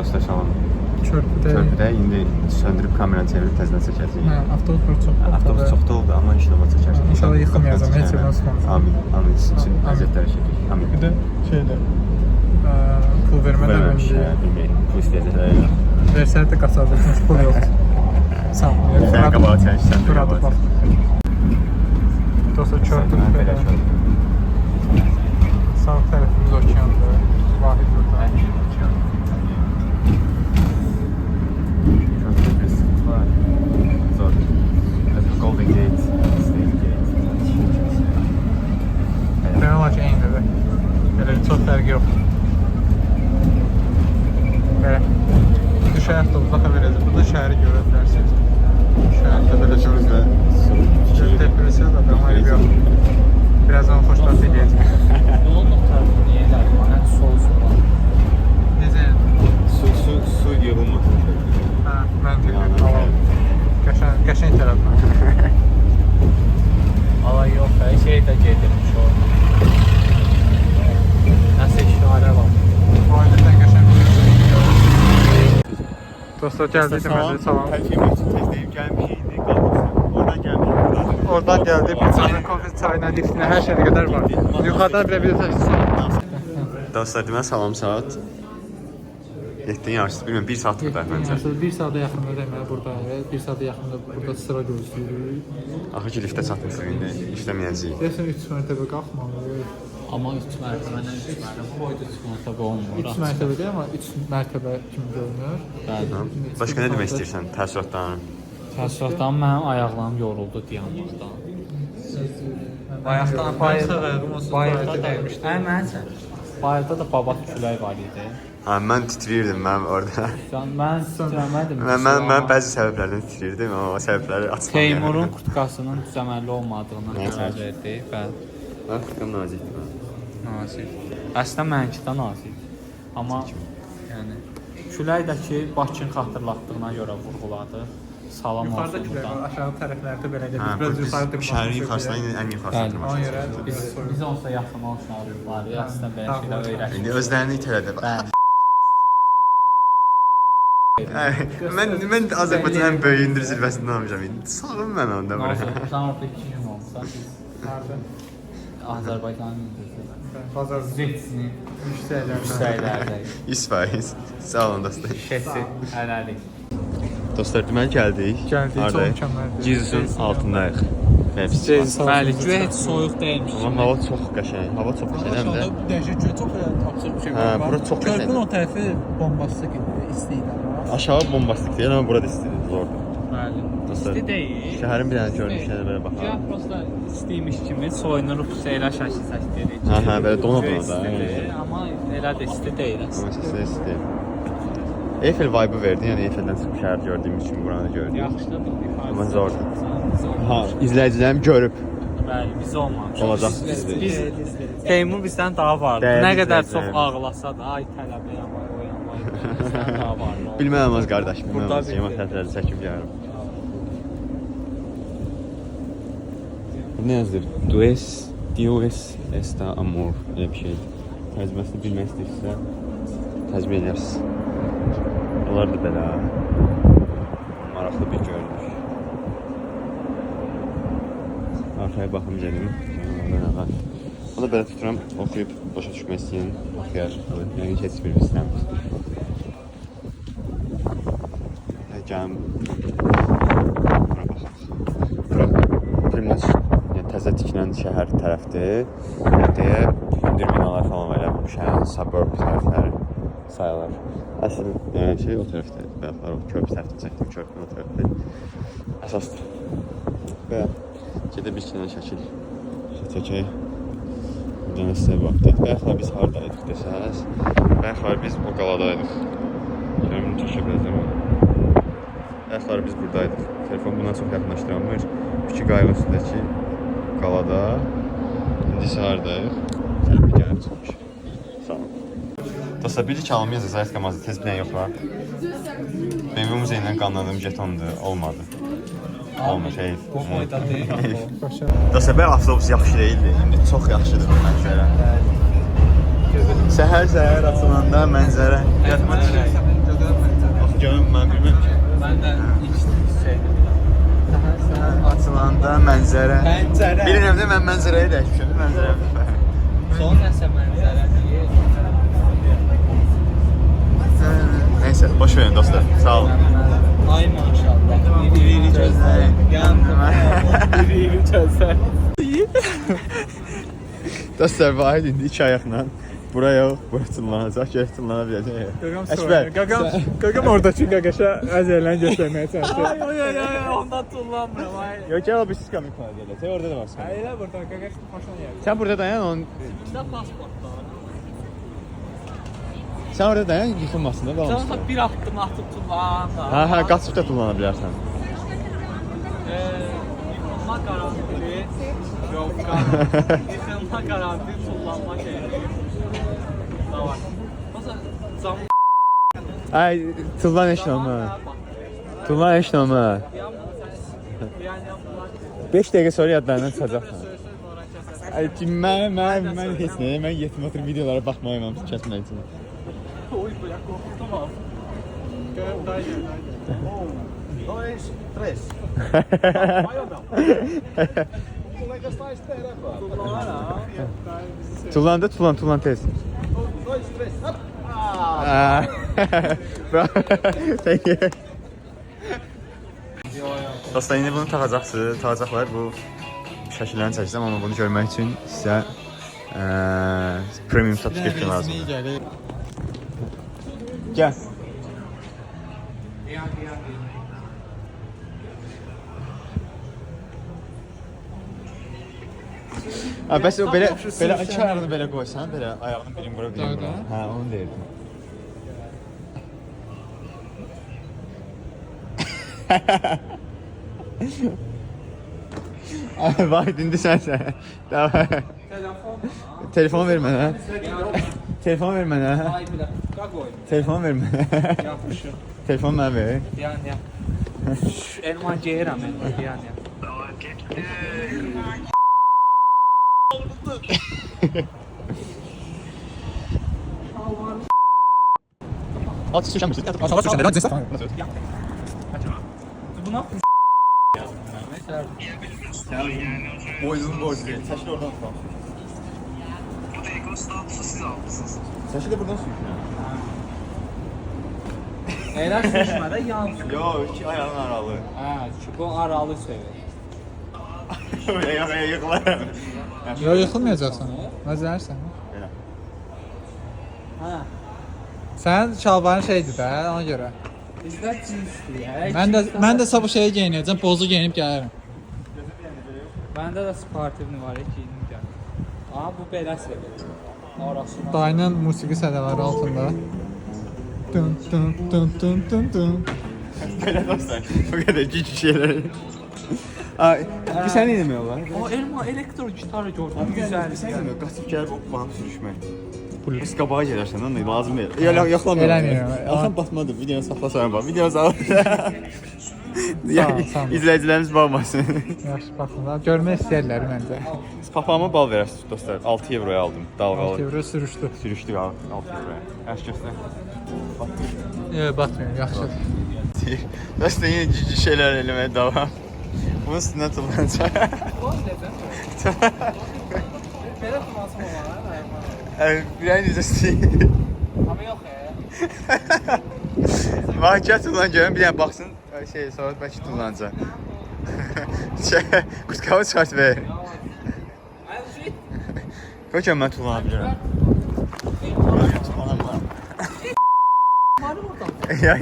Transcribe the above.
dostlar, salam. Körpüdə indi söndürüb kameranı çevirib təzədən çəkəcəyik. Hə, avtobus çox oldu. Avtobus çox da oldu, amma inşallah çəkərsən. İnşallah yıxılmayacam, heç yerdən sıxılmayacam. Amin, amin. Sizin əziyyətləri çəkək. Amin. Bir də şeydə, pul vermədən önce pul istəyəcəklər. versəydi qaçardı, çünki pul yoxdur. Sağ ol. Sən qabağa çəksən. Burada bax. Dostlar, körpüdə sağ tərəfimiz okeandır. Vahid burada. Golden Gate, State Gate. Demək olar ki, eynidir. Belə çox fərqi yoxdur. Belə. Düşə avtobusda xəbər edəcək. Burada şəhəri görə bilərsiniz. Şəhərdə belə görürüz. Depresiya da ben öyle bir birazdan xoşbəxt edəcək. Yolun tarafı niye geldi? Bana sol sola. Necə? Su yığılmasın. Hə, məntiqli. Tamam. Qəşəng tərəfdən. Alay yok be, şey de getirmiş orada. Nasıl işare var? Bu ailədən qəşəng bir dostlar gəldik deməli, salam. Təkimi üçün təzdəyib gəlmişik, qalmışıq. Oradan gəlmişik. Oradan gəldik, bir tane konfet çayına, liftinə, hər şeyə qədər var. Yuxarıdan bir təşkil salam. Dostlar, deməli salam saat 7-nin yarısı, bilmirəm, 1 saat qədər məncə. Bir saata yaxında deməli buradayıq. Bir saata yaxında burada sıra gözləyirik. Axı ki, liftə çatmışıq indi, işləməyəcəyik. Deyəsən 3 mərtəbə qalxmalıyıq. Ama 3 mərtəbədən 3 mərtəbə boyda 3 mərtəbə olmur. 3 mərtəbə deyil, amma 3 mərtəbə kimi görünür. Bəli. Başqa nə demək istəyirsən təəssüratlarını? Təəssüratdan mənim ayaqlarım yoruldu dayanmaqdan. Bayaqdan Bayaqda dəymişdi. Hə, məncə. Bayaqda da babat külək var idi. Hə, mən titriyirdim mənim orada. Mən titrəmədim. Mən bəzi səbəblərdən titriyirdim, amma o səbəbləri açmam. Teymurun kurtkasının düzəməlli olmadığına qərar verdi. Bəli. Mən kurtkam nazikdir. Nazik. Əslində mənimki də nazik. Amma yəni külək də ki Bakını xatırlatdığına görə vurğuladı. Salam olsun. Yuxarıda külək var, aşağı tərəflərdə belə Hə, biraz yuxarı dırmanmışıq. şəhərin yuxarısına ən yuxarısına Bəli. Ona görə dırmanmışıq. Biz olsa yaxın uşaqlar, əslində belə şeylər öyrəşdik. İndi özlərini itələdi. Bəli. Mən Azərbaycanın ən böyük indir zirvəsində olmuşam. Sağım mən onda bura. Sən orada 2 gün olsa Azərbaycanın bazar zeytini yüksəklərdə. 100%. Sağ olun dostlar. şəsi hələlik. Dostlar, deməli gəldik. Gəldik, çox Hardayıq? mükəmməldir. Jezusun altındayıq. Bəli, güya heç soyuq deyilmiş. Amma hava çox qəşəng. Hava çox qəşəng həm də. Dəhşət göy çox absurd bir şey Hə, bura çox Körpün qəşəng. o tərəfi bombastik idi, isti idi amma. Aşağı bombastik deyil, amma bura da istidir, zordur. Bəli. Dostlar, İsti deyil. şəhərin bir dənə görünüşünə belə Ya baxaq. prosta istiymiş kimi soyunurup elə şəkil çəkdirik. Hə, belə dona-dona da, İstidir, hə. amma elə də isti deyil Amma əslində. səsə isti. Eiffel vibe verdi, yəni Eiffeldən çıxıb şəhər gördüyümüz kimi buranı gördük. Yaxşıdır bir ifadə. Amma zordur. Biz olmamışıq. Ha, izləyicilərim görüb. Bəli, biz olmamışıq. Olacaq. Biz Teymur bizdən daha vardı. Dəyərli Nə qədər izləyicilərim. çox ağlasa da, ay tələbəyəm, ay oyam, ay bizdən daha vardı. Bilməm az qardaşım, bilməm Burada az. Yemək tətiləri çəkib gəlirəm. Ne yazır? Dios está amor. Elə bir şeydir. Tərcüməsini bilmək istəyirsə, tərcümə edərsiniz. Onlar da belə maraqlı bir görünüş. Arxaya baxım gelim. Onu da belə tuturam, oxuyub başa düşmək istəyən oxuyar. Yəni heç bir istəmir. Gəlin. Bura baxaq. Bura Primnaç təzə tikilən şəhər tərəfdir. Deyə hündür binalar falan var. Bu şəhərin suburb tərəfləri sayılır. Əsl şey o tərəfdə. Bəxtlar o körpü tərəfdə çəkdim, körpünün o tərəfdə. Əsasdır. Və gedə bir iki dənə şəkil çəkək. Buradan sizə baxdıq. Bəxtlar biz haradaydıq desəz. Bəxtlar biz o qaladaydıq. Görümünü çəkə biləcəm. Bəxtlar biz buradaydıq. Telefon bundan çox yaxınlaşdıramır. İki qayıq üstündəki qalada. İndi isə haradayıq? Gəlib gəlib çıxmış. Sağ olun. Dostlar, bir iki alımı yazı zayət qamazı, tez bilən yoxlar. BMW muzeyindən qanladığım jetondur, olmadı. Olmuş, heyf. Bu boyda deyil. Dostlar, bəli avtobus yaxşı deyildi, indi çox yaxşıdır bu mənzərə. Səhər açılanda mənzərə. Gözəl Mənzərə. Mənzərə. Bilirəm də mən mənzərəyə dəyişmişəm. Mənzərə. Son nəsə mənzərə deyil. Neyse, boş verin dostlar. Sağ olun. Ay maşallah. İri gözlər. Yandım. İri gözlər. Dostlar, Vahid indi 2 ayaqla buraya yox, bura tullanacaq, geri tullana biləcək. Əşbər. Qaqam oradakı qaqaşa əzərlərini göstərməyə çalışır. Ay, ondan tullanmıram. Ay. Yox, gəl o bir sistem yukarı gələcək. Orada da var sən. Elə burada qaqaş maşına gəlir. Sən burada dayan, onun Bizdə pasport var. sən orada dayan, yıxılmasın da Sən qalmasın. da bir atdım atıb tullan. Ha, qaçıb da tullana bilərsən. Yıkılma garantili. Yok yıkılma garantili tullanma şeyleri. Davay. Mesela zam... Ay, tullan eşin olma. Tullan eşin olma. 5 dəqiqə sonra yadlarından çıxacaqsan. Ay, mən heç nə, mən yetim oturub videolara baxmayım, kəsmək üçün. Oy, böyle korktum abi. Dois, três. Vai ou não? O colega está à espera, pá. Tullandı, tullan tez. 2, 3, hop! Ah! Thank you. Dostlar, indi bunu taxacaqlar. Bu şəkillərini çəkəcəm, amma bunu görmək üçün sizə premium subscription lazımdır. Gəl. Bəs o belə iki ayağını belə qoysan, belə ayağını birini bura birini bura. Hə, onu deyirdim. Ay, Vahid, indi sənsən. Telefon ver mənə. Telefon ver mənə. Ay bir dakika koy. Telefon ver mənə. Yapmışım. Telefon mənə ver. Yani. Elma giyirəm yani. At sürüşənmişsin. Aşağı düşəndə də cinsə. Buna Boynuzun borcu değil. Saçı da oradan tutalım. Saçı da buradan sürüşün. Elə sürüşmədə yansın. Yo, iki ayağın aralı. Hə, çünki o aralı sevir. Yıkılar. Yox, yıxılmayacaqsan. Məzərsən. Belə. Hə. Sənin şalvarın şeydir də, ona görə. Bizdə cinsdir. Mən də sabah şeyə geyinəcəm, pozu geyinib gələrəm. Məndə də sportivni var, giyinib gəl. Aha, bu belə sevir. Arasına. Dayının musiqi sədələri altında. Dın dın dın dın dın dın. Böyle dostlar. Bu kadar cici şeyler. Ay, bir sen ne demiyor lan? O elma elektro gitarı gördüm. Güzel. Bir sen demiyor. Kasıp gelip bana sürüşmek. Biz qabağa gelərsən, lan lazım deyil. Yoxlamıyorum. Eləmirəm. Alsan batmadı. Videonu saxla sonra bax. Video sağ ol. Sağ ol. İzləyicilərimiz baxmasın. Yaxşı, baxın. Görmək istəyirlər məncə. Biz papağıma bal verəsiniz dostlar. 6 euroya aldım. 6 Dalğalı. euro sürüşdü. Sürüşdük 6 euroya. Əş göstər. Yox, batmıyor, yaxşı. Dostlar yine cici şeyler eləməyə davam. Bunun üstündən tullanacaq. Belə tutmasım var. Bir ay necəsi? Ama yox ya. Vahkət tullan görüm, bir dənə baxsın. Sonra bəlkə tullanacaq. Qutqavı çıxart ver. Qoy ki, mən tullana bilirəm. Tullanam var. Var orada. Ya.